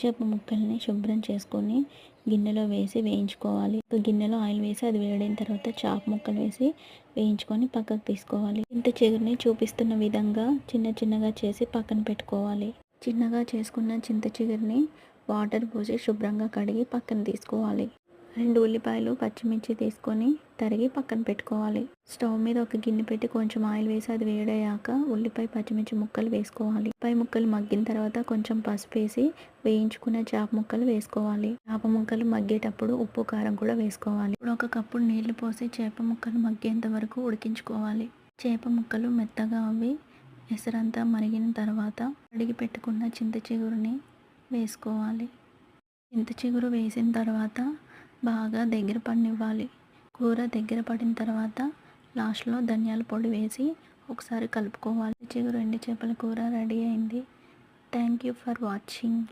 చేప ముక్కల్ని శుభ్రం చేసుకొని గిన్నెలో వేసి వేయించుకోవాలి. ఒక గిన్నెలో ఆయిల్ వేసి అది వేడైన తర్వాత చేప ముక్కలు వేసి వేయించుకొని పక్కకు తీసుకోవాలి. చింత చిగురుని చూపిస్తున్న విధంగా చిన్న చిన్నగా చేసి పక్కన పెట్టుకోవాలి. చిన్నగా చేసుకున్న చింత చిగురిని వాటర్ పోసి శుభ్రంగా కడిగి పక్కన తీసుకోవాలి. 2 ఉల్లిపాయలు పచ్చిమిర్చి తీసుకొని తరిగి పక్కన పెట్టుకోవాలి. స్టవ్ మీద ఒక గిన్నె పెట్టి కొంచెం ఆయిల్ వేసి అది వేడయ్యాక ఉల్లిపాయ పచ్చిమిర్చి ముక్కలు వేసుకోవాలి. ఉల్లిపాయ ముక్కలు మగ్గిన తర్వాత కొంచెం పసుపు వేసి వేయించుకున్న చేప ముక్కలు వేసుకోవాలి. చేప ముక్కలు మగ్గేటప్పుడు ఉప్పు కారం కూడా వేసుకోవాలి. ఇప్పుడు ఒక కప్పు నీళ్లు పోసి చేప ముక్కలు మగ్గేంత వరకు ఉడికించుకోవాలి. చేప ముక్కలు మెత్తగా అవి ఎసరంతా మరిగిన తర్వాత కడిగి పెట్టుకున్న చింత చిగురుని వేసుకోవాలి. చింత చిగురు వేసిన తర్వాత బాగా దగ్గర పడనివ్వాలి. కూర దగ్గర పడిన తర్వాత లాస్ట్లో ధనియాల పొడి వేసి ఒకసారి కలుపుకోవాలి. చిగురు ఎండు చేపల కూర రెడీ అయింది. Thank you for watching.